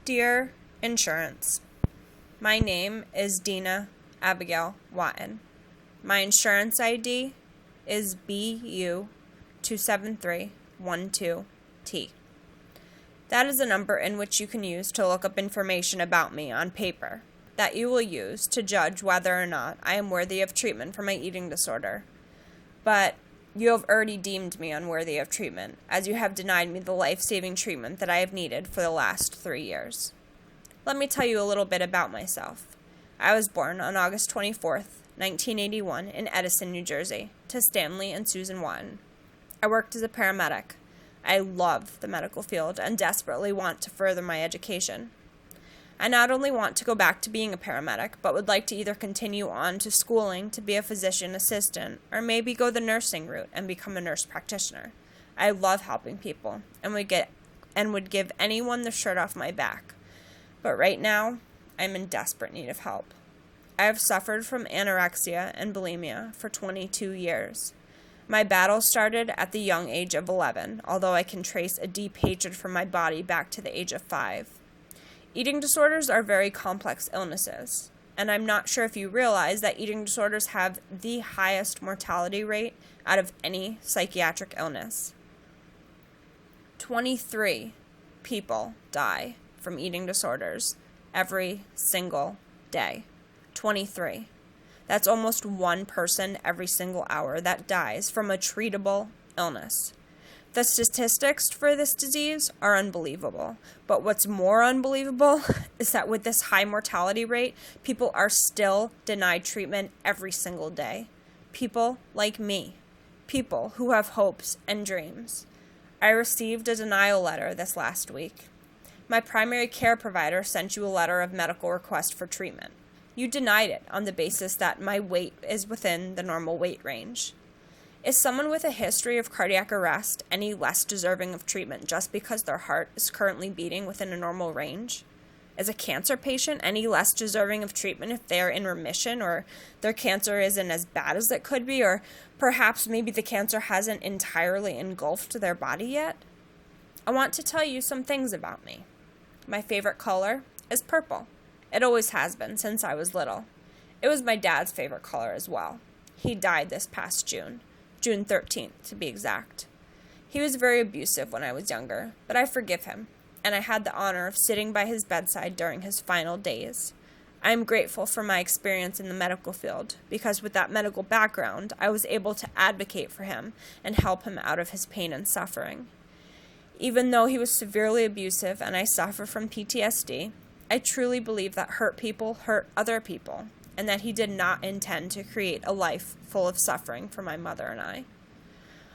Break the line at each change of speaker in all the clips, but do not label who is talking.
Dear Insurance, my name is Dina Abigail Watton. My insurance ID is BU27312T. That is a number in which you can use to look up information about me on paper that you will use to judge whether or not I am worthy of treatment for my eating disorder. But you have already deemed me unworthy of treatment, as you have denied me the life-saving treatment that I have needed for the last 3 years. Let me tell you a little bit about myself. I was born on August 24th, 1981, in Edison, New Jersey, to Stanley and Susan Watton. I worked as a paramedic. I love the medical field and desperately want to further my education. I not only want to go back to being a paramedic, but would like to either continue on to schooling to be a physician assistant, or maybe go the nursing route and become a nurse practitioner. I love helping people and would give anyone the shirt off my back. But right now, I'm in desperate need of help. I have suffered from anorexia and bulimia for 22 years. My battle started at the young age of 11, although I can trace a deep hatred for my body back to the age of 5. Eating disorders are very complex illnesses, and I'm not sure if you realize that eating disorders have the highest mortality rate out of any psychiatric illness. 23 people die from eating disorders every single day. 23. That's almost one person every single hour that dies from a treatable illness. The statistics for this disease are unbelievable, but what's more unbelievable is that with this high mortality rate, people are still denied treatment every single day. People like me, people who have hopes and dreams. I received a denial letter this last week. My primary care provider sent you a letter of medical request for treatment. You denied it on the basis that my weight is within the normal weight range. Is someone with a history of cardiac arrest any less deserving of treatment just because their heart is currently beating within a normal range? Is a cancer patient any less deserving of treatment if they are in remission, or their cancer isn't as bad as it could be, or perhaps maybe the cancer hasn't entirely engulfed their body yet? I want to tell you some things about me. My favorite color is purple. It always has been since I was little. It was my dad's favorite color as well. He died this past June 13th to be exact. He was very abusive when I was younger, but I forgive him, and I had the honor of sitting by his bedside during his final days. I am grateful for my experience in the medical field, because with that medical background, I was able to advocate for him and help him out of his pain and suffering. Even though he was severely abusive and I suffer from PTSD, I truly believe that hurt people hurt other people, and that he did not intend to create a life full of suffering for my mother and I.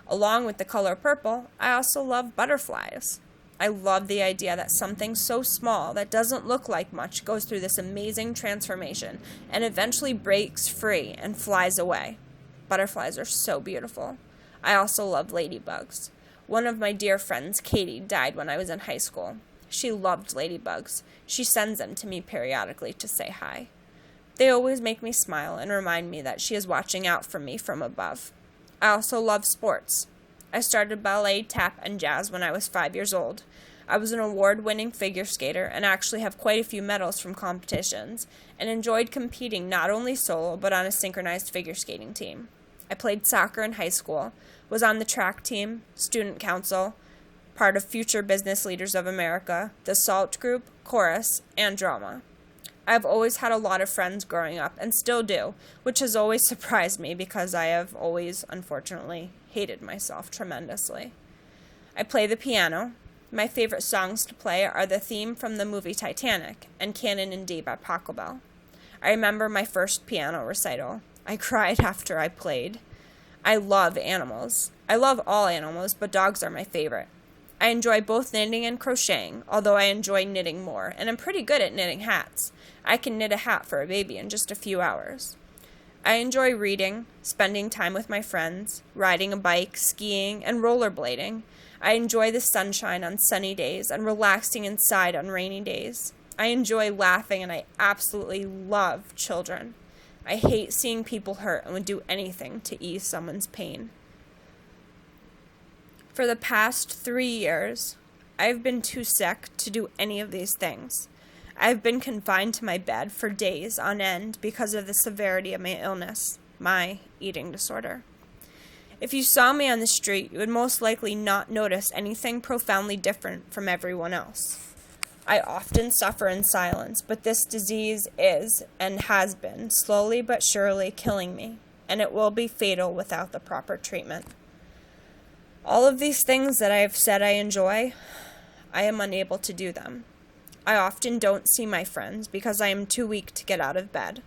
Along with the color purple, I also love butterflies. I love the idea that something so small that doesn't look like much goes through this amazing transformation and eventually breaks free and flies away. Butterflies are so beautiful. I also love ladybugs. One of my dear friends, Katie, died when I was in high school. She loved ladybugs. She sends them to me periodically to say hi. They always make me smile and remind me that she is watching out for me from above. I also love sports. I started ballet, tap, and jazz when I was 5 years old. I was an award-winning figure skater and actually have quite a few medals from competitions, and enjoyed competing not only solo but on a synchronized figure skating team. I played soccer in high school, was on the track team, student council, part of Future Business Leaders of America, the SALT group, chorus, and drama. I've always had a lot of friends growing up, and still do, which has always surprised me because I have always, unfortunately, hated myself tremendously. I play the piano. My favorite songs to play are the theme from the movie Titanic and Canon in D by Pachelbel. I remember my first piano recital. I cried after I played. I love animals. I love all animals, but dogs are my favorite. I enjoy both knitting and crocheting, although I enjoy knitting more, and I'm pretty good at knitting hats. I can knit a hat for a baby in just a few hours. I enjoy reading, spending time with my friends, riding a bike, skiing, and rollerblading. I enjoy the sunshine on sunny days and relaxing inside on rainy days. I enjoy laughing, and I absolutely love children. I hate seeing people hurt and would do anything to ease someone's pain. For the past 3 years, I've been too sick to do any of these things. I've been confined to my bed for days on end because of the severity of my illness, my eating disorder. If you saw me on the street, you would most likely not notice anything profoundly different from everyone else. I often suffer in silence, but this disease is, and has been, slowly but surely killing me, and it will be fatal without the proper treatment. All of these things that I have said I enjoy, I am unable to do them. I often don't see my friends because I am too weak to get out of bed.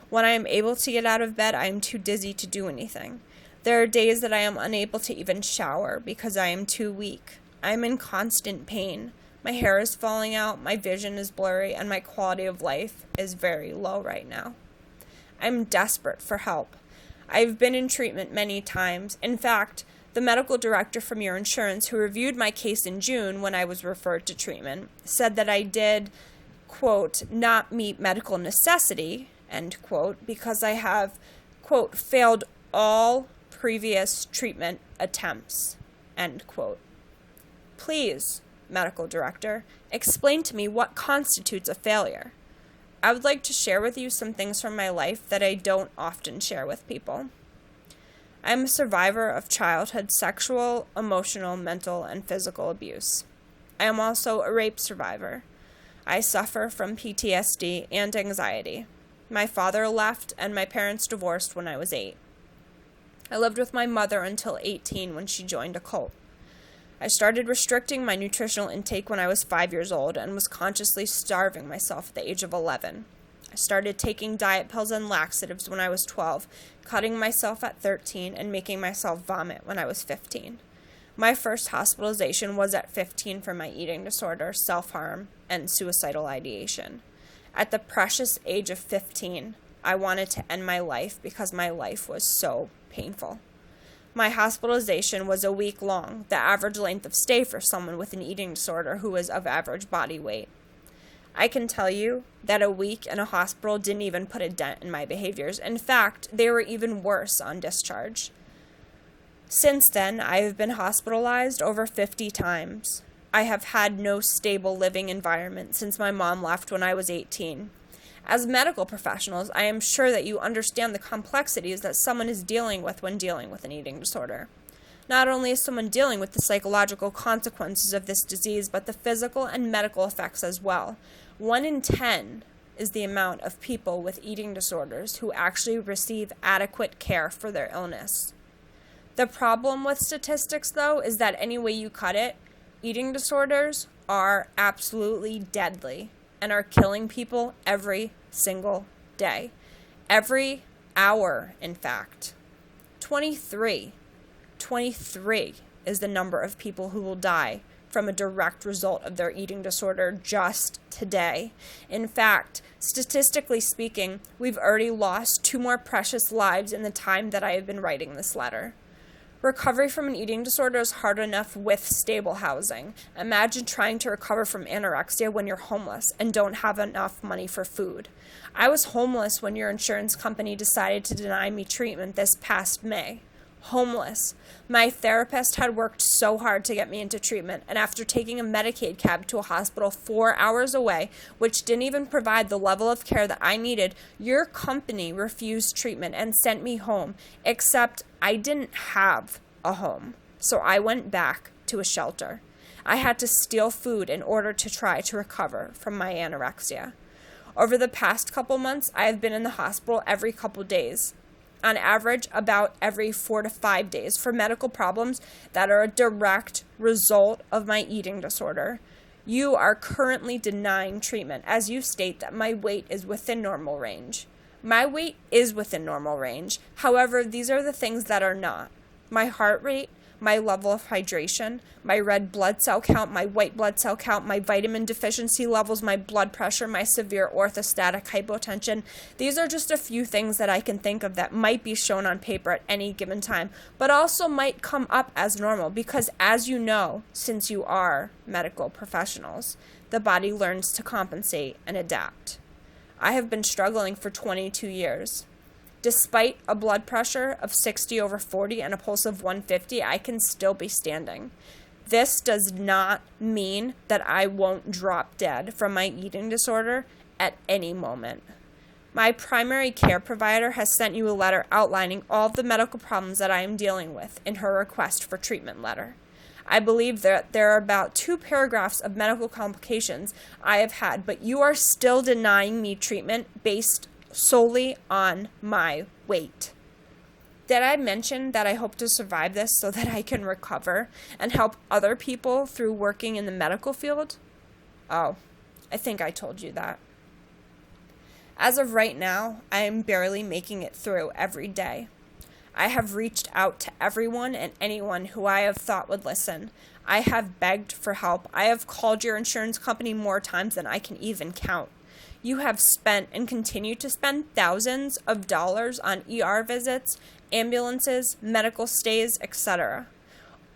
When I am able to get out of bed, I am too dizzy to do anything. There are days that I am unable to even shower because I am too weak. I am in constant pain. My hair is falling out, my vision is blurry, and my quality of life is very low right now. I'm desperate for help. I've been in treatment many times. In fact, the medical director from your insurance who reviewed my case in June when I was referred to treatment said that I did, quote, not meet medical necessity, end quote, because I have, quote, failed all previous treatment attempts, end quote. Please, medical director, explain to me what constitutes a failure. I would like to share with you some things from my life that I don't often share with people. I am a survivor of childhood sexual, emotional, mental, and physical abuse. I am also a rape survivor. I suffer from PTSD and anxiety. My father left and my parents divorced when I was 8. I lived with my mother until 18 when she joined a cult. I started restricting my nutritional intake when I was 5 years old and was consciously starving myself at the age of 11. I started taking diet pills and laxatives when I was 12, cutting myself at 13, and making myself vomit when I was 15. My first hospitalization was at 15 for my eating disorder, self-harm, and suicidal ideation. At the precious age of 15, I wanted to end my life because my life was so painful. My hospitalization was a week long, the average length of stay for someone with an eating disorder who was of average body weight. I can tell you that a week in a hospital didn't even put a dent in my behaviors. In fact, they were even worse on discharge. Since then, I have been hospitalized over 50 times. I have had no stable living environment since my mom left when I was 18. As medical professionals, I am sure that you understand the complexities that someone is dealing with when dealing with an eating disorder. Not only is someone dealing with the psychological consequences of this disease, but the physical and medical effects as well. 1 in 10 is the amount of people with eating disorders who actually receive adequate care for their illness. The problem with statistics, though, is that any way you cut it, eating disorders are absolutely deadly and are killing people every single day. Every hour, in fact. 23 is the number of people who will die from a direct result of their eating disorder just today. In fact, statistically speaking, we've already lost 2 more precious lives in the time that I have been writing this letter. Recovery from an eating disorder is hard enough with stable housing. Imagine trying to recover from anorexia when you're homeless and don't have enough money for food. I was homeless when your insurance company decided to deny me treatment this past May. Homeless. My therapist had worked so hard to get me into treatment, and after taking a Medicaid cab to a hospital 4 hours away, which didn't even provide the level of care that I needed, your company refused treatment and sent me home, except I didn't have a home, so I went back to a shelter. I had to steal food in order to try to recover from my anorexia. Over the past couple months, I have been in the hospital every couple days. On average, about every 4 to 5 days for medical problems that are a direct result of my eating disorder. You are currently denying treatment as you state that my weight is within normal range. My weight is within normal range. However, these are the things that are not. My heart rate, my level of hydration, my red blood cell count, my white blood cell count, my vitamin deficiency levels, my blood pressure, my severe orthostatic hypotension. These are just a few things that I can think of that might be shown on paper at any given time, but also might come up as normal because, as you know, since you are medical professionals, the body learns to compensate and adapt. I have been struggling for 22 years. Despite a blood pressure of 60/40 and a pulse of 150, I can still be standing. This does not mean that I won't drop dead from my eating disorder at any moment. My primary care provider has sent you a letter outlining all of the medical problems that I am dealing with in her request for treatment letter. I believe that there are about 2 paragraphs of medical complications I have had, but you are still denying me treatment based solely on my weight. Did I mention that I hope to survive this so that I can recover and help other people through working in the medical field? Oh, I think I told you that. As of right now, I am barely making it through every day. I have reached out to everyone and anyone who I have thought would listen. I have begged for help. I have called your insurance company more times than I can even count. You have spent and continue to spend thousands of dollars on ER visits, ambulances, medical stays, etc.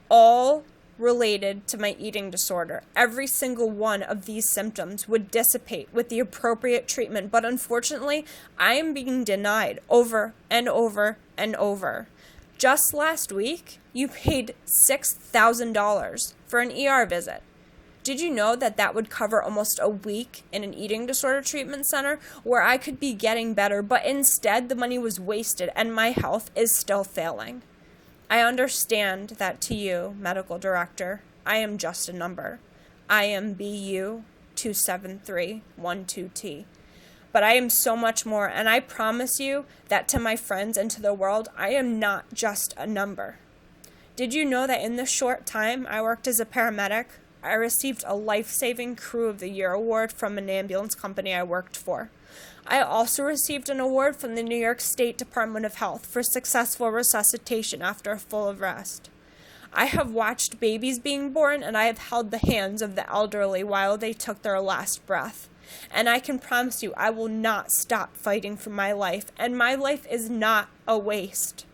All related to my eating disorder. Every single one of these symptoms would dissipate with the appropriate treatment, but unfortunately, I am being denied over and over and over. Just last week, you paid $6,000 for an ER visit. Did you know that that would cover almost a week in an eating disorder treatment center where I could be getting better, but instead the money was wasted and my health is still failing? I understand that to you, medical director, I am just a number. I am BU 27312T. But I am so much more, and I promise you that to my friends and to the world, I am not just a number. Did you know that in the short time I worked as a paramedic, I received a Life-Saving Crew of the Year award from an ambulance company I worked for? I also received an award from the New York State Department of Health for successful resuscitation after a full arrest. I have watched babies being born, and I have held the hands of the elderly while they took their last breath. And I can promise you I will not stop fighting for my life, and my life is not a waste.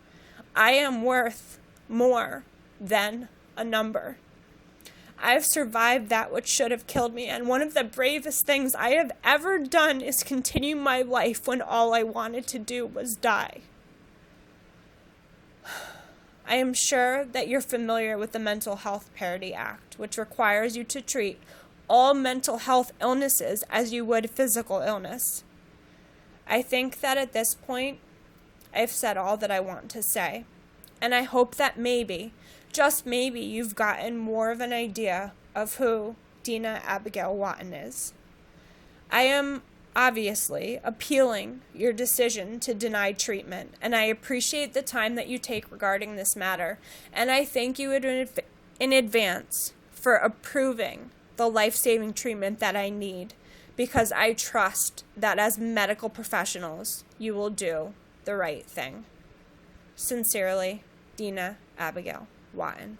I am worth more than a number. I have survived that which should have killed me, and one of the bravest things I have ever done is continue my life when all I wanted to do was die. I am sure that you're familiar with the Mental Health Parity Act, which requires you to treat all mental health illnesses as you would physical illness. I think that at this point, I've said all that I want to say, and I hope that maybe, just maybe, you've gotten more of an idea of who Dina Abigail Watton is. I am obviously appealing your decision to deny treatment, and I appreciate the time that you take regarding this matter, and I thank you in advance for approving the life-saving treatment that I need, because I trust that as medical professionals, you will do the right thing. Sincerely, Dina Abigail Watton.